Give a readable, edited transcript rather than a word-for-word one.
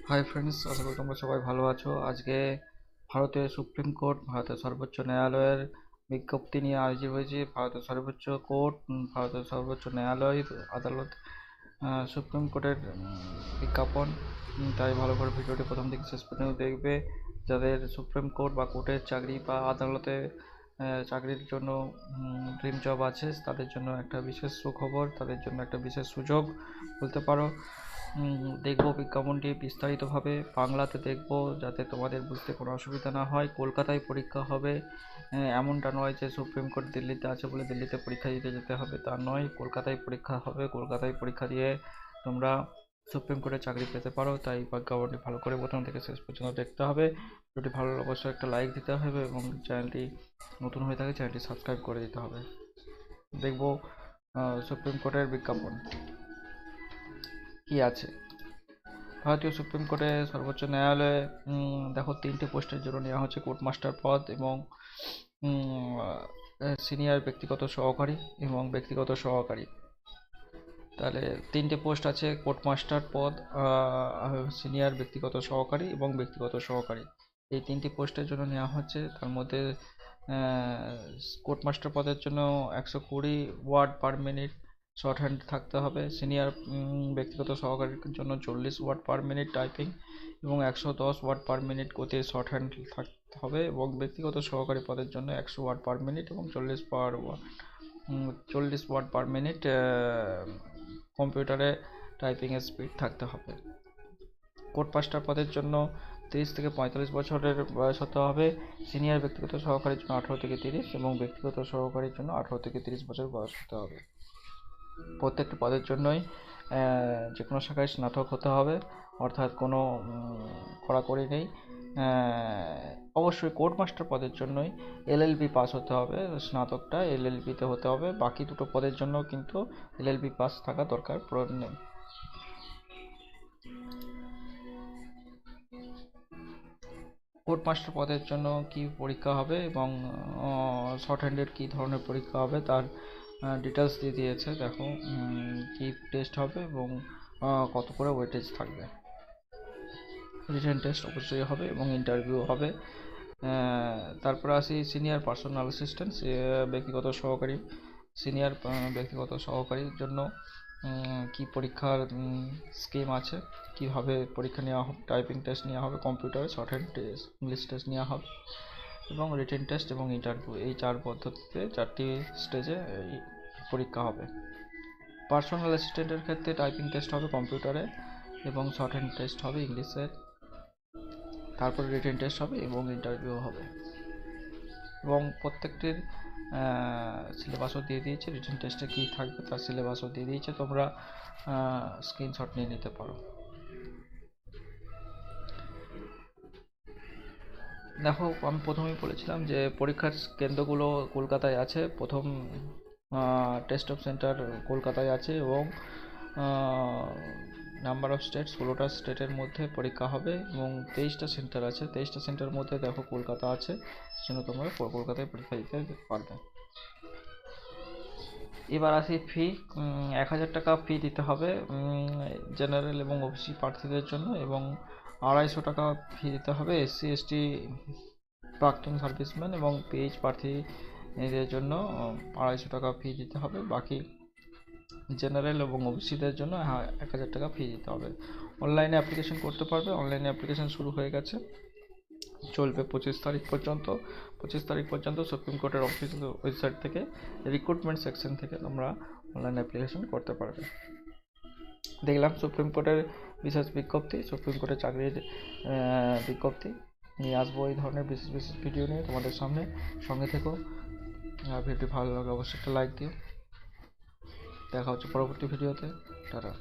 Hi friends, আশা করি তোমরা সবাই ভালো আছো। আজকে ভারতের সুপ্রিম কোর্ট, ভারতের সর্বোচ্চ ন্যায়ালয়ের বিজ্ঞপ্তি নিয়ে হাজির হয়েছি। ভারতের সর্বোচ্চ কোর্ট, ভারতের সর্বোচ্চ ন্যায়ালয় আদালত, সুপ্রিম কোর্টের বিজ্ঞাপন। তাই ভালো করে ভিডিওটি প্রথম থেকে শেষ পর্যন্ত দেখবে। যাদের সুপ্রিম কোর্ট বা কোর্টের চাকরি বা আদালতে চাকরির জন্য ড্রিম জব আছে, তাদের জন্য একটা বিশেষ সুখবর, তাদের জন্য একটা বিশেষ সুযোগ বলতে পারো। দেখবো বিজ্ঞাপনটি বিস্তারিতভাবে বাংলাতে দেখবো, যাতে তোমাদের বুঝতে কোনো অসুবিধা না হয়। কলকাতায় পরীক্ষা হবে, এমনটা নয় যে সুপ্রিম কোর্ট দিল্লিতে আছে বলে দিল্লিতে পরীক্ষা দিতে যেতে হবে, তা নয়। কলকাতায় পরীক্ষা হবে, কলকাতায় পরীক্ষা দিয়ে তোমরা সুপ্রিম কোর্টে চাকরি পেতে পারো। তাই বিজ্ঞাপনটি ভালো করে প্রথম থেকে শেষ পর্যন্ত দেখতে হবে। যদি ভালো অবশ্যই একটা লাইক দিতে হবে এবং চ্যানেলটি নতুন হয়ে থাকে চ্যানেলটি সাবস্ক্রাইব করে দিতে হবে। দেখবো সুপ্রিম কোর্টের বিজ্ঞাপন কি আছে। ভারতীয় সুপ্রিম কোর্টে সর্বোচ্চ ন্যায়ালয়ে দেখো 3টে পোস্টের জন্য নেওয়া হচ্ছে কোর্ট মাস্টার পদ এবং সিনিয়র ব্যক্তিগত সহকারী এবং ব্যক্তিগত সহকারী। তাহলে 3টে পোস্ট আছে, কোর্ট মাস্টার পদ, সিনিয়র ব্যক্তিগত সহকারী এবং ব্যক্তিগত সহকারী। এই 3টি পোস্টের জন্য নেওয়া হচ্ছে। তার মধ্যে কোর্ট মাস্টার পদের জন্য 120 word per minute shorthand থাকতে হবে। সিনিয়র ব্যক্তিগত সহকারীর জন্য 40 ওয়ার্ড পার মিনিট টাইপিং এবং 110 ওয়ার্ড পার মিনিট গতির শর্ট হ্যান্ড থাকতে হবে। এবং ব্যক্তিগত সহকারী পদের জন্য 100 ওয়ার্ড পার মিনিট এবং 40 ওয়ার্ড পার মিনিট কম্পিউটারে টাইপিং স্পিড থাকতে হবে। কোর্ট মাস্টার পদের জন্য 30 থেকে 45 বছরের বয়স হতে হবে। সিনিয়র ব্যক্তিগত সহকারীর জন্য 18 থেকে 30 এবং ব্যক্তিগত সহকারীর জন্য 18 থেকে 30 বছর বয়স হতে হবে। প্রত্যেকটি পদের জন্যই যে কোনো শাখায় স্নাতক হতে হবে, অর্থাৎ কোনো কড়াকড়ি নেই। অবশ্যই কোর্ট মাস্টার পদের জন্যই এলএলবি পাস হতে হবে, স্নাতকটা এলএলবিতে হতে হবে। বাকি দুটো পদের জন্য কিন্তু এলএলবি পাস থাকা দরকার প্রয়োজন নেই। কোর্ট মাস্টার পদের জন্য কি পরীক্ষা হবে এবং শর্ট হ্যান্ডের কী ধরনের পরীক্ষা হবে তার ডিটেলস দিয়ে দিয়েছে। দেখো কি টেস্ট হবে এবং কত করে ওয়েটেজ থাকবে। রিটেন টেস্ট অবশ্যই হবে এবং ইন্টারভিউ হবে। তারপর আসি সিনিয়র পার্সোনাল অ্যাসিস্ট্যান্ট, ব্যক্তিগত সহকারী। সিনিয়র ব্যক্তিগত সহকারীর জন্য কি পরীক্ষার স্কিম আছে, কিভাবে পরীক্ষা নেওয়া হবে। টাইপিং টেস্ট নেওয়া হবে, কম্পিউটারে short hand test, English test নেওয়া হবে এবং রিটেন টেস্ট এবং ইন্টারভিউ, এই 4 পদ্ধতিতে 4টি স্টেজে এই পরীক্ষা হবে। পার্সোনাল অ্যাসিস্ট্যান্টের ক্ষেত্রে টাইপিং টেস্ট হবে কম্পিউটারে এবং শর্ট হ্যান্ড টেস্ট হবে ইংলিশের, তারপরে রিটেন টেস্ট হবে এবং ইন্টারভিউ হবে। এবং প্রত্যেকটির সিলেবাসও দিয়ে দিয়েছে, রিটেন টেস্টে কী থাকবে তার সিলেবাসও দিয়ে দিয়েছে, তোমরা স্ক্রিনশট নিয়ে নিতে পারো। দেখো, আমি প্রথমেই বলেছিলাম যে পরীক্ষার কেন্দ্রগুলো কলকাতায় আছে। প্রথম টেস্ট অফ সেন্টার কলকাতায় আছে এবং নাম্বার অফ স্টেট 16টা স্টেটের মধ্যে পরীক্ষা হবে এবং 23টা সেন্টার আছে। 23টা সেন্টারের মধ্যে দেখো কলকাতা আছে, সেজন্য তোমরা কলকাতায় পরীক্ষা দিতে পারবে। এবার আসি ফি। 1000 টাকা ফি দিতে হবে জেনারেল এবং ওবিসি প্রার্থীদের জন্য এবং 250 টাকা ফি দিতে হবে এসসি এসটি প্রাক্তন সার্ভিসম্যান এবং পিএইচ প্রার্থীদের জন্য 250 টাকা ফি দিতে হবে। বাকি জেনারেল এবং ওবিসিদের জন্য 1000 টাকা ফি দিতে হবে। অনলাইনে অ্যাপ্লিকেশন করতে পারবে, অনলাইনে অ্যাপ্লিকেশন শুরু হয়ে গেছে, চলবে 25 তারিখ পর্যন্ত। 25 তারিখ পর্যন্ত সুপ্রিম কোর্টের অফিসিয়াল ওয়েবসাইট থেকে রিক্রুটমেন্ট সেকশন থেকে তোমরা অনলাইন অ্যাপ্লিকেশন করতে পারবে। দেখলাম সুপ্রিম কোর্টের বিশেষ বিজ্ঞপ্তি, সুপ্রিম কোর্টের চাকরির বিজ্ঞপ্তি নিয়ে আসবো এই ধরনের বিশেষ বিশেষ ভিডিও নিয়ে তোমাদের সামনে। সঙ্গে থেকো। ভিডিওটি ভালো লাগে অবশ্যই একটা লাইক দিও। দেখা হচ্ছে পরবর্তী ভিডিওতে। টাটা।